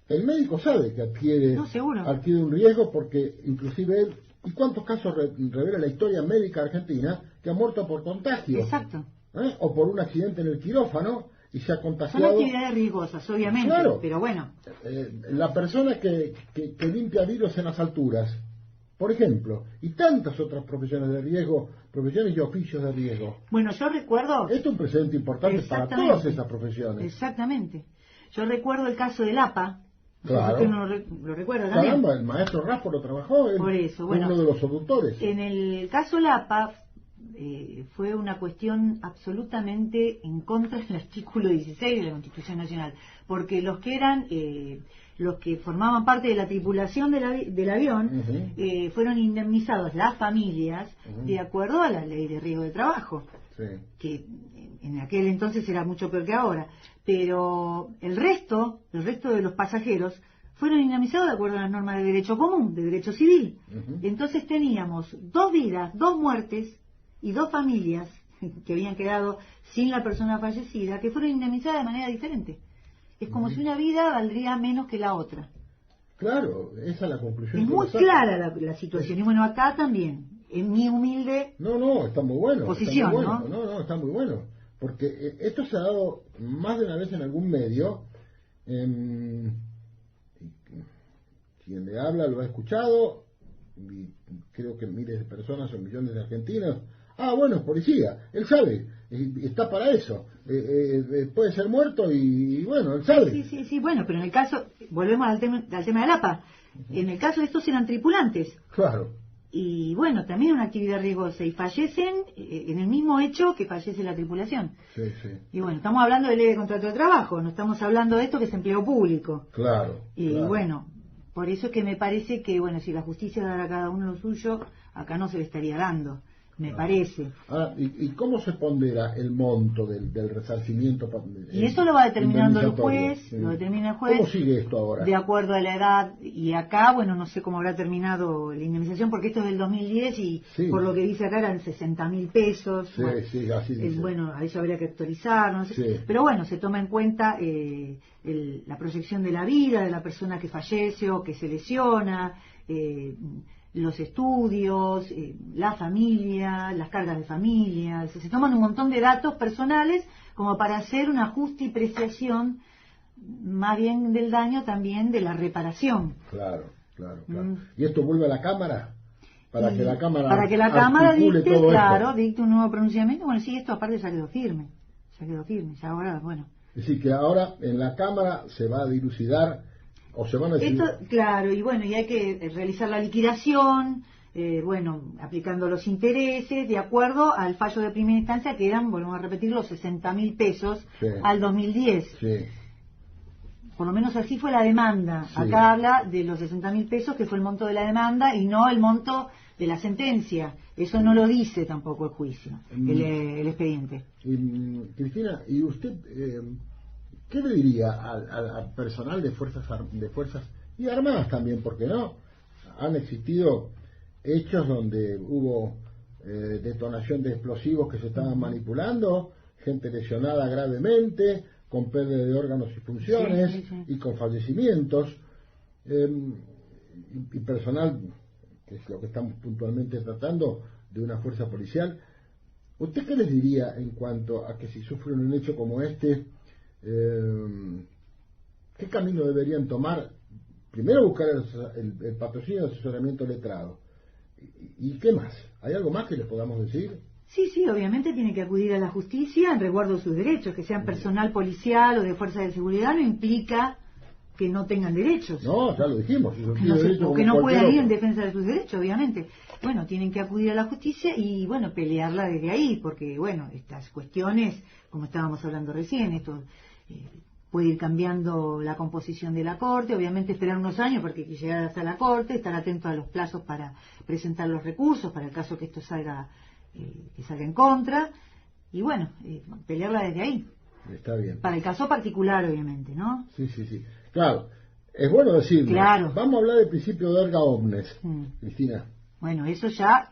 El médico sabe que adquiere un riesgo porque inclusive él, ¿y cuántos casos revela la historia médica argentina que ha muerto por contagio? Exacto. O por un accidente en el quirófano y se ha contagiado. Son actividades riesgosas, obviamente, claro, pero bueno. La persona que limpia virus en las alturas, por ejemplo, y tantas otras profesiones de riesgo, profesiones y oficios de riesgo. Bueno, yo recuerdo... Esto es un precedente importante para todas esas profesiones. Exactamente. Yo recuerdo el caso del APA. Claro. Usted no lo recuerda también. Caramba, el maestro Raspo lo trabajó, él por eso, fue uno de los conductores. En el caso del APA fue una cuestión absolutamente en contra del artículo 16 de la Constitución Nacional, porque los que formaban parte de la tripulación del avión fueron indemnizados, las familias, de acuerdo a la ley de riesgo de trabajo, que en aquel entonces era mucho peor que ahora, pero el resto de los pasajeros fueron indemnizados de acuerdo a las normas de derecho común, de derecho civil. Entonces teníamos 2 vidas, 2 muertes y 2 familias que habían quedado sin la persona fallecida, que fueron indemnizadas de manera diferente. Es como si una vida valdría menos que la otra. Claro, esa es la conclusión. Es muy clara la situación. Y bueno, acá también, en mi humilde está muy bueno, posición, está muy bueno, está muy bueno. Porque esto se ha dado más de una vez en algún medio. quien le habla lo ha escuchado, y creo que miles de personas o millones de argentinos. Ah, bueno, es policía, él sabe, está para eso, puede ser muerto y bueno, él sabe. Sí, bueno, pero en el caso, volvemos al tema del APA, en el caso de estos eran tripulantes. Claro. Y bueno, también es una actividad riesgosa y fallecen en el mismo hecho que fallece la tripulación. Sí. Y bueno, estamos hablando de ley de contrato de trabajo, no estamos hablando de esto que es empleo público. Claro. Y bueno, por eso es que me parece que, bueno, si la justicia dará a cada uno lo suyo, acá no se le estaría dando, me parece. Ahora, ¿y cómo se pondera el monto del resarcimiento? Y eso lo va determinando el juez, Sí. lo determina el juez. ¿Cómo sigue esto ahora? De acuerdo a la edad, y acá, bueno, no sé cómo habrá terminado la indemnización, porque esto es del 2010 y por lo que dice acá eran 60.000 pesos. Sí, así dice. Bueno, a eso habría que actualizar, no sé. Sí. Pero bueno, se toma en cuenta la proyección de la vida de la persona que fallece o que se lesiona, los estudios, la familia, las cargas de familia, se toman un montón de datos personales como para hacer un ajuste y preciación más bien del daño, también de la reparación. Claro. ¿Y esto vuelve a la Cámara? Para que la Cámara dicte, todo dicte un nuevo pronunciamiento. Bueno, sí, esto aparte ya quedó firme, ya ahora, bueno. Es decir, que ahora en la Cámara se va a dilucidar, o se van a decir... Esto, claro, y bueno, y hay que realizar la liquidación, aplicando los intereses, de acuerdo al fallo de primera instancia, que eran, volvemos a repetir, los 60.000 pesos al 2010. Sí. Por lo menos así fue la demanda. Sí. Acá habla de los 60.000 pesos, que fue el monto de la demanda, y no el monto de la sentencia. Eso no lo dice tampoco el juicio, el expediente. Cristina, ¿y usted qué le diría al personal de fuerzas y armadas también? Porque no, han existido hechos donde hubo detonación de explosivos que se estaban manipulando, gente lesionada gravemente, con pérdida de órganos y funciones, y con fallecimientos, y personal, que es lo que estamos puntualmente tratando, de una fuerza policial. ¿Usted qué les diría en cuanto a que si sufren un hecho como este, qué camino deberían tomar? Primero buscar el patrocinio de asesoramiento letrado. ¿Y qué más? ¿Hay algo más que les podamos decir? Sí, obviamente tiene que acudir a la justicia en resguardo de sus derechos, que sean personal policial o de fuerza de seguridad no implica que no tengan derechos. No, ya lo dijimos. Que no puedan ir en defensa de sus derechos, obviamente. Bueno, tienen que acudir a la justicia y, bueno, pelearla desde ahí, porque, bueno, estas cuestiones, como estábamos hablando recién, esto puede ir cambiando la composición de la Corte, obviamente esperar unos años porque hay que llegar hasta la Corte, estar atento a los plazos para presentar los recursos, para el caso que esto salga en contra, y bueno, pelearla desde ahí. Está bien. Para el caso particular, obviamente, ¿no? Sí. Claro, es bueno decirlo. Claro. Vamos a hablar del principio de erga omnes, Cristina. Bueno, eso ya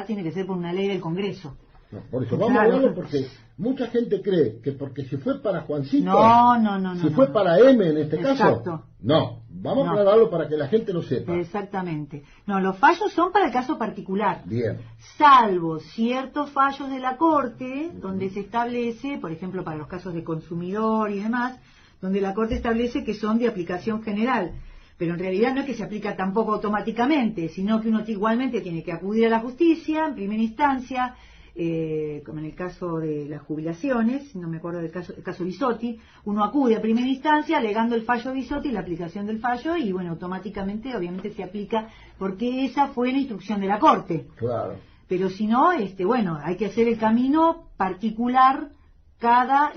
tiene que ser por una ley del Congreso. No, por eso vamos a hablarlo, porque mucha gente cree que porque si fue para Juancito, no, si fue para M en este Exacto. caso, no, vamos a aclararlo para que la gente lo sepa. Exactamente. No, los fallos son para el caso particular. Bien. Salvo ciertos fallos de la Corte, donde se establece, por ejemplo, para los casos de consumidor y demás, donde la Corte establece que son de aplicación general. Pero en realidad no es que se aplica tampoco automáticamente, sino que uno igualmente tiene que acudir a la justicia en primera instancia, como en el caso de las jubilaciones, no me acuerdo del caso Bisotti, uno acude a primera instancia alegando el fallo Bisotti, la aplicación del fallo, y bueno, automáticamente obviamente se aplica porque esa fue la instrucción de la Corte. Claro. Pero si no, bueno, hay que hacer el camino particular cada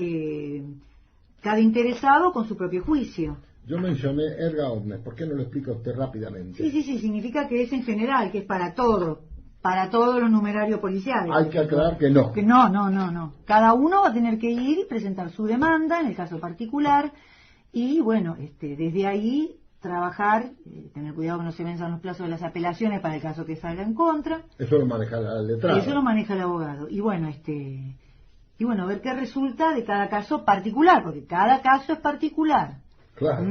interesado con su propio juicio. Yo mencioné erga omnes, ¿por qué no lo explica usted rápidamente? Sí, significa que es en general, que es para todos los numerarios policiales. Hay que aclarar que no. Que no. Cada uno va a tener que ir y presentar su demanda en el caso particular y, bueno, desde ahí trabajar, tener cuidado que no se venzan los plazos de las apelaciones para el caso que salga en contra. Eso lo maneja el letrado. Eso lo maneja el abogado. Y bueno, ver qué resulta de cada caso particular, porque cada caso es particular. Claro.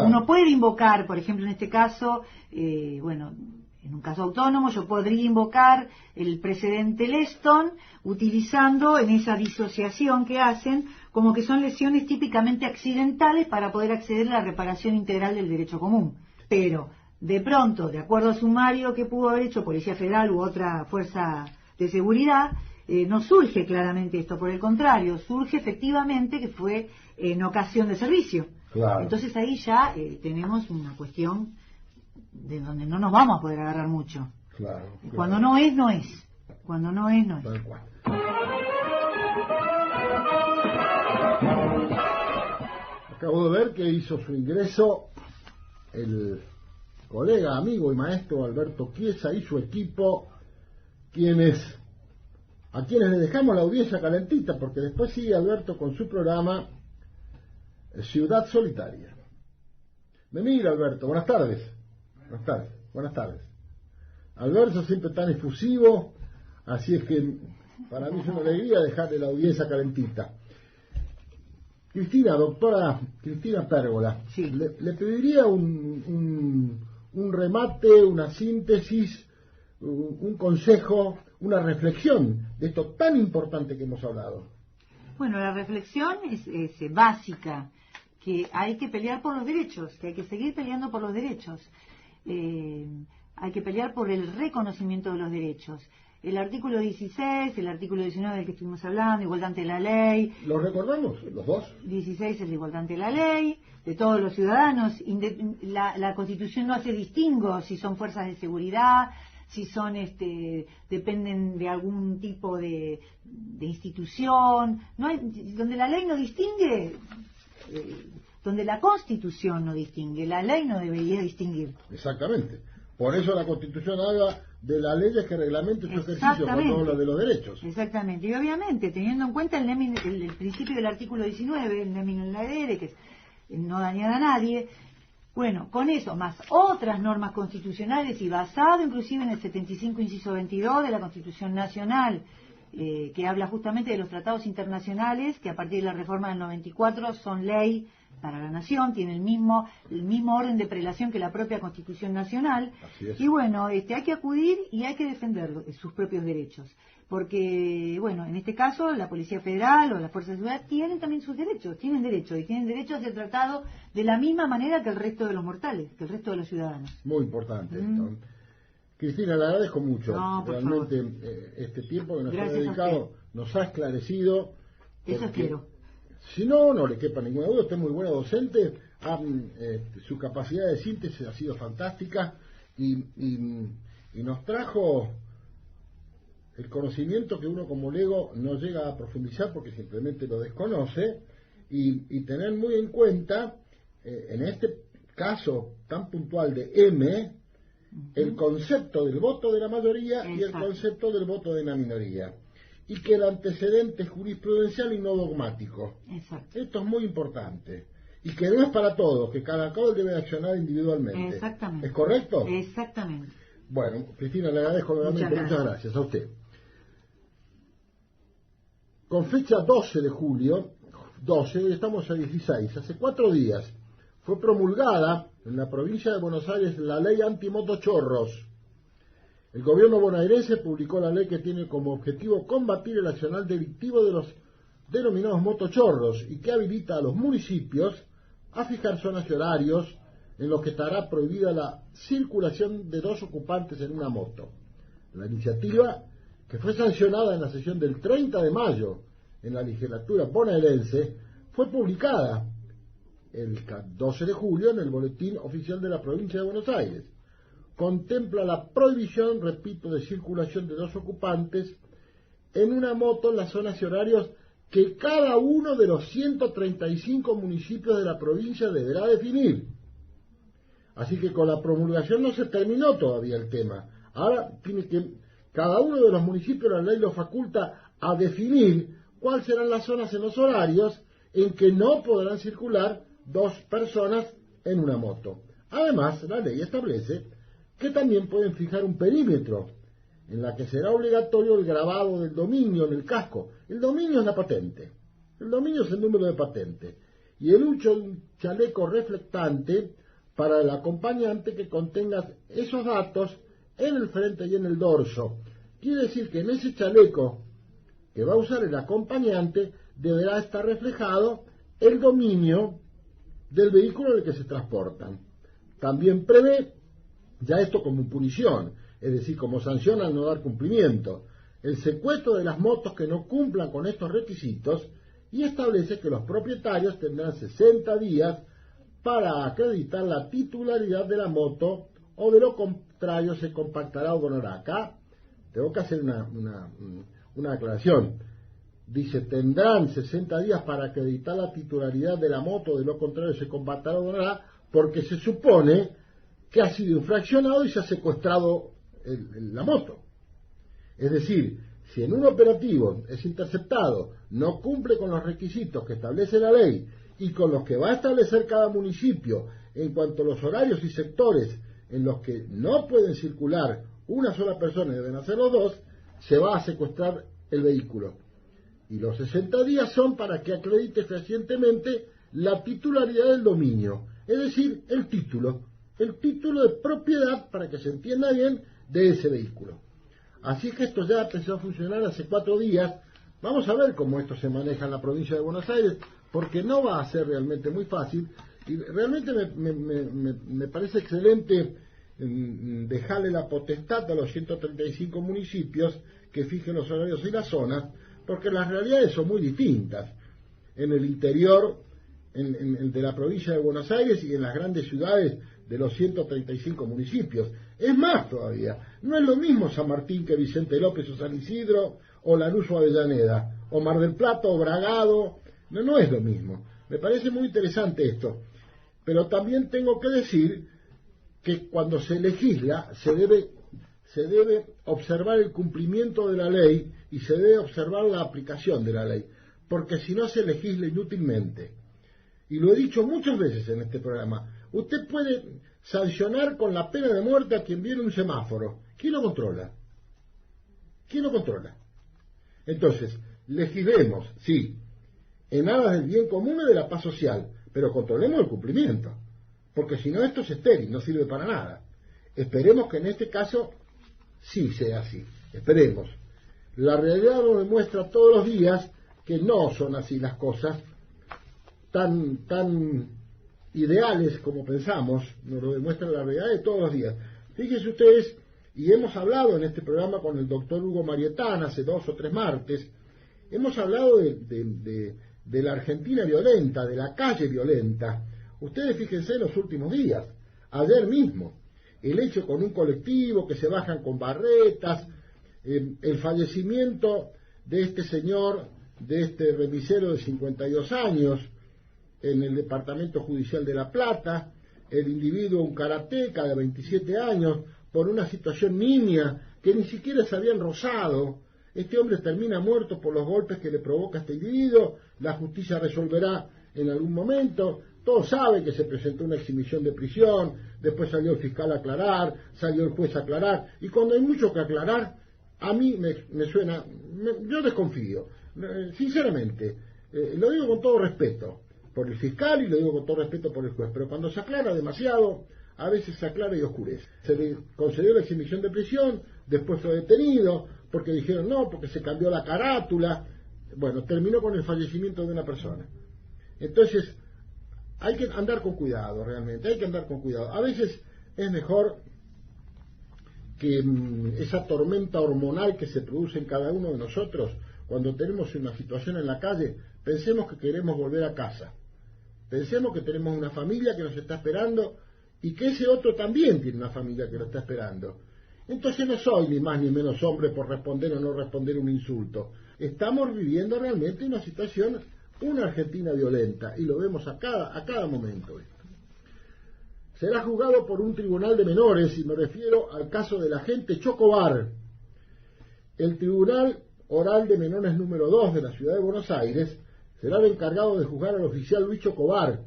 Uno puede invocar, por ejemplo, en este caso, en un caso autónomo, yo podría invocar el precedente Leston, utilizando en esa disociación que hacen, como que son lesiones típicamente accidentales para poder acceder a la reparación integral del derecho común. pero de pronto, de acuerdo al sumario que pudo haber hecho Policía Federal u otra fuerza de seguridad, no surge claramente esto, por el contrario, surge efectivamente que fue en ocasión de servicio. Claro. Entonces ahí ya tenemos una cuestión de donde no nos vamos a poder agarrar mucho. Claro. Cuando no es, no es. Cuando no es, no es. Tal cual. Acabo de ver que hizo su ingreso el colega, amigo y maestro Alberto Chiesa y su equipo, a quienes le dejamos la audiencia calentita, porque después sigue Alberto con su programa Ciudad Solitaria. Me mira, Alberto, buenas tardes. Buenas tardes. Alberto siempre tan efusivo, así es que para mí es una alegría dejarle la audiencia calentita. Cristina, doctora Cristina Pérgola, sí. le pediría un remate, una síntesis, un consejo, una reflexión de esto tan importante que hemos hablado. Bueno, la reflexión es básica, que hay que pelear por los derechos, que hay que seguir peleando por los derechos. Hay que pelear por el reconocimiento de los derechos. El artículo 16, el artículo 19 del que estuvimos hablando, igualdad ante la ley. ¿Los recordamos, los dos? 16 es la igualdad ante la ley, de todos los ciudadanos. La Constitución no hace distingo si son fuerzas de seguridad, si son dependen de algún tipo de institución. No hay, donde la ley no distingue, donde la Constitución no distingue, la ley no debería distinguir. Exactamente. Por eso la Constitución habla de las leyes que reglamentan su ejercicio cuando habla de los derechos. Exactamente. Y obviamente, teniendo en cuenta el principio del artículo 19, el nemine in laedere, que es no dañar a nadie, bueno, con eso, más otras normas constitucionales y basado inclusive en el 75, inciso 22 de la Constitución Nacional, que habla justamente de los tratados internacionales, que a partir de la reforma del 94 son ley para la nación, tiene el mismo orden de prelación que la propia Constitución Nacional. Así es. Y bueno, hay que acudir y hay que defender sus propios derechos, porque bueno, en este caso la Policía Federal o las Fuerzas de Seguridad tienen también sus derechos, tienen derecho a ser tratados de la misma manera que el resto de los mortales, que el resto de los ciudadanos. Muy importante esto. Cristina, le agradezco mucho. No, realmente este tiempo que nos ha Gracias dedicado nos ha esclarecido. Eso espero. Si no le quepa ninguna duda, usted es muy buena docente, su capacidad de síntesis ha sido fantástica y nos trajo el conocimiento que uno como lego no llega a profundizar porque simplemente lo desconoce y tener muy en cuenta, en este caso tan puntual de M, el concepto del voto de la mayoría. Exacto. Y el concepto del voto de la minoría. Y que el antecedente es jurisprudencial y no dogmático. Exacto. Esto es muy importante. Y que no es para todos, que cada cual debe accionar individualmente. Exactamente. ¿Es correcto? Exactamente. Bueno, Cristina, le agradezco nuevamente. Muchas gracias a usted. Con fecha 12 de julio, hoy estamos a 16, hace 4 días, fue promulgada en la provincia de Buenos Aires la ley antimotochorros. El gobierno bonaerense publicó la ley que tiene como objetivo combatir el accionar delictivo de los denominados motochorros y que habilita a los municipios a fijar zonas y horarios en los que estará prohibida la circulación de 2 ocupantes en una moto. La iniciativa, que fue sancionada en la sesión del 30 de mayo en la legislatura bonaerense, fue publicada el 12 de julio en el Boletín Oficial de la Provincia de Buenos Aires. Contempla la prohibición, repito, de circulación de 2 ocupantes en una moto en las zonas y horarios que cada uno de los 135 municipios de la provincia deberá definir. Así que con la promulgación no se terminó todavía el tema. Ahora tiene que cada uno de los municipios, la ley lo faculta a definir cuáles serán las zonas en los horarios en que no podrán circular 2 personas en una moto. Además, la ley establece que también pueden fijar un perímetro en la que será obligatorio el grabado del dominio en el casco. El dominio es la patente, el dominio es el número de patente, y el uso de un chaleco reflectante para el acompañante que contenga esos datos en el frente y en el dorso. Quiere decir que en ese chaleco que va a usar el acompañante deberá estar reflejado el dominio del vehículo en el que se transportan. también prevé ya esto como punición, es decir, como sanción al no dar cumplimiento, el secuestro de las motos que no cumplan con estos requisitos, y establece que los propietarios tendrán 60 días para acreditar la titularidad de la moto, o de lo contrario se compactará o donará. Acá tengo que hacer una aclaración. Dice, tendrán 60 días para acreditar la titularidad de la moto, de lo contrario se compactará o donará, porque se supone que ha sido infraccionado y se ha secuestrado la moto. Es decir, si en un operativo es interceptado, no cumple con los requisitos que establece la ley y con los que va a establecer cada municipio en cuanto a los horarios y sectores en los que no pueden circular una sola persona y deben hacer los dos, se va a secuestrar el vehículo. Y los 60 días son para que acredite fehacientemente la titularidad del dominio, es decir, el título de propiedad, para que se entienda bien, de ese vehículo. Así que esto ya empezó a funcionar hace 4 días. Vamos a ver cómo esto se maneja en la provincia de Buenos Aires, porque no va a ser realmente muy fácil, y realmente me parece excelente dejarle la potestad a los 135 municipios que fijen los horarios y las zonas, porque las realidades son muy distintas en el interior de la provincia de Buenos Aires y en las grandes ciudades de los 135 municipios. Es más todavía, no es lo mismo San Martín que Vicente López o San Isidro, o Lanús o Avellaneda, o Mar del Plata o Bragado, no es lo mismo. Me parece muy interesante esto, pero también tengo que decir que cuando se legisla se debe observar el cumplimiento de la ley y se debe observar la aplicación de la ley, porque si no se legisla inútilmente. Y lo he dicho muchas veces en este programa, usted puede sancionar con la pena de muerte a quien viene un semáforo. ¿Quién lo controla? ¿Quién lo controla? Entonces, legislemos, sí, en aras del bien común y de la paz social, pero controlemos el cumplimiento, porque si no esto es estéril, no sirve para nada. Esperemos que en este caso sí sea así, esperemos. La realidad nos demuestra todos los días que no son así las cosas, tan ideales como pensamos, nos lo demuestra la realidad de todos los días. Fíjense ustedes, y hemos hablado en este programa con el doctor Hugo Marietán hace 2 o 3 martes, hemos hablado de la Argentina violenta, de la calle violenta. Ustedes fíjense en los últimos días, ayer mismo, el hecho con un colectivo que se bajan con barretas, el fallecimiento de este señor, de este remisero de 52 años, en el Departamento Judicial de La Plata, el individuo, un karateca de 27 años, por una situación nimia que ni siquiera se habían rozado. Este hombre termina muerto por los golpes que le provoca este individuo, la justicia resolverá en algún momento. Todos saben que se presentó una exhibición de prisión, después salió el fiscal a aclarar, salió el juez a aclarar, y cuando hay mucho que aclarar, a mí me suena, yo desconfío, sinceramente, lo digo con todo respeto por el fiscal y lo digo con todo respeto por el juez, pero cuando se aclara demasiado, a veces se aclara y oscurece. Se le concedió la exhibición de prisión, después fue detenido, porque dijeron no, porque se cambió la carátula, bueno, terminó con el fallecimiento de una persona. Entonces, hay que andar con cuidado, realmente, hay que andar con cuidado. A veces es mejor que esa tormenta hormonal que se produce en cada uno de nosotros, cuando tenemos una situación en la calle, pensemos que queremos volver a casa. Pensemos que tenemos una familia que nos está esperando y que ese otro también tiene una familia que lo está esperando. Entonces no soy ni más ni menos hombre por responder o no responder un insulto. Estamos viviendo realmente una situación, una Argentina violenta, y lo vemos a cada momento. Será juzgado por un tribunal de menores, y me refiero al caso del agente Chocobar. El Tribunal Oral de Menores número 2 de la Ciudad de Buenos Aires será el encargado de juzgar al oficial Luis Chocobar,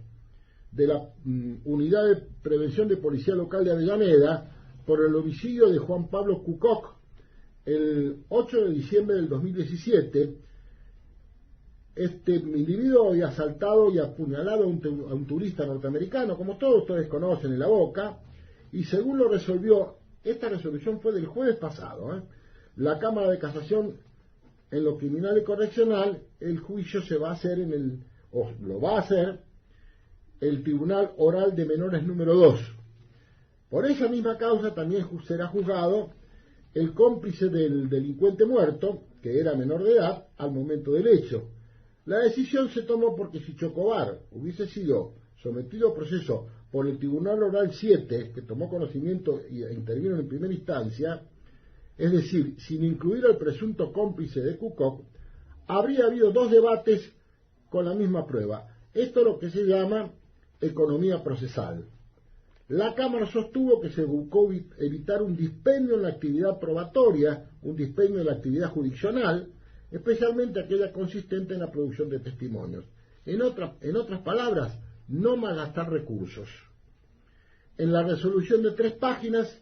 de la Unidad de Prevención de Policía Local de Avellaneda, por el homicidio de Juan Pablo Cucoc el 8 de diciembre del 2017. Este individuo había asaltado y apuñalado a un turista norteamericano, como todos ustedes conocen, en La Boca, y según lo resolvió, esta resolución fue del jueves pasado, la Cámara de Casación en lo criminal y correccional, el juicio se va a hacer lo va a hacer el Tribunal Oral de Menores número 2. Por esa misma causa también será juzgado el cómplice del delincuente muerto, que era menor de edad al momento del hecho. La decisión se tomó porque si Chocobar hubiese sido sometido a proceso por el Tribunal Oral 7, que tomó conocimiento e intervino en primera instancia, es decir, sin incluir al presunto cómplice de Cucoc, habría habido 2 debates con la misma prueba. Esto es lo que se llama economía procesal. La Cámara sostuvo que se buscó evitar un dispendio en la actividad probatoria, un dispendio en la actividad jurisdiccional, especialmente aquella consistente en la producción de testimonios. En otras palabras, no malgastar recursos. En la resolución de 3 páginas,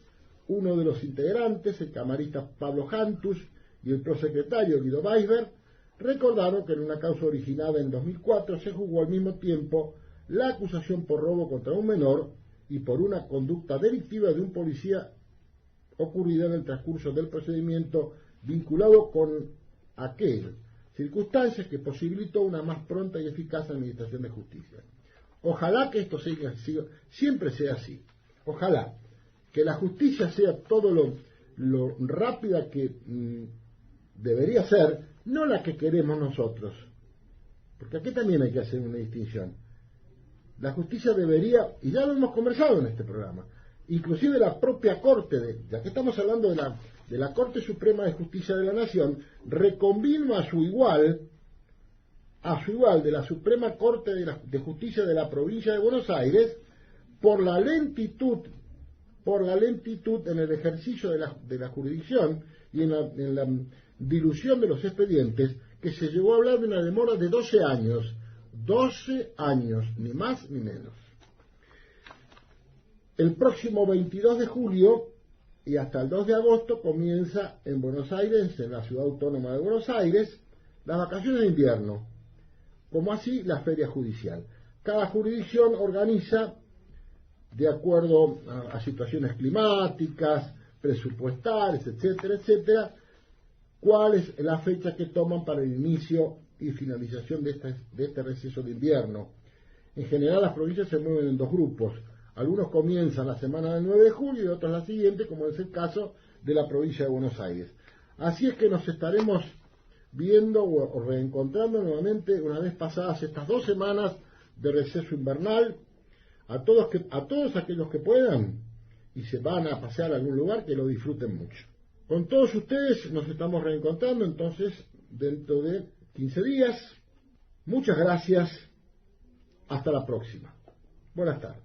uno de los integrantes, el camarista Pablo Jantus, y el prosecretario Guido Weisberg, recordaron que en una causa originada en 2004 se juzgó al mismo tiempo la acusación por robo contra un menor y por una conducta delictiva de un policía ocurrida en el transcurso del procedimiento vinculado con aquel circunstancias que posibilitó una más pronta y eficaz administración de justicia. Ojalá que esto siempre sea así. Ojalá que la justicia sea todo lo rápida que debería ser, no la que queremos nosotros. Porque aquí también hay que hacer una distinción. La justicia debería, y ya lo hemos conversado en este programa, inclusive la propia Corte, ya que estamos hablando de la Corte Suprema de Justicia de la Nación, reconvino a su igual de la Suprema Corte de Justicia de la Provincia de Buenos Aires por la lentitud en el ejercicio de la jurisdicción y en la dilución de los expedientes, que se llegó a hablar de una demora de 12 años, ni más ni menos. El próximo 22 de julio y hasta el 2 de agosto comienza en Buenos Aires, en la Ciudad Autónoma de Buenos Aires, las vacaciones de invierno, como así la feria judicial. Cada jurisdicción organiza, de acuerdo a situaciones climáticas, presupuestales, etcétera, etcétera, cuál es la fecha que toman para el inicio y finalización de este receso de invierno. En general las provincias se mueven en 2 grupos. Algunos comienzan la semana del 9 de julio y otros la siguiente, como es el caso de la provincia de Buenos Aires. Así es que nos estaremos viendo o reencontrando nuevamente una vez pasadas estas 2 semanas de receso invernal. A todos aquellos que puedan y se van a pasear a algún lugar, que lo disfruten mucho. Con todos ustedes nos estamos reencontrando entonces dentro de 15 días. Muchas gracias. Hasta la próxima. Buenas tardes.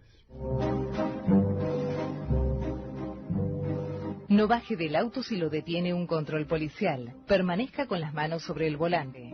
No baje del auto si lo detiene un control policial. Permanezca con las manos sobre el volante.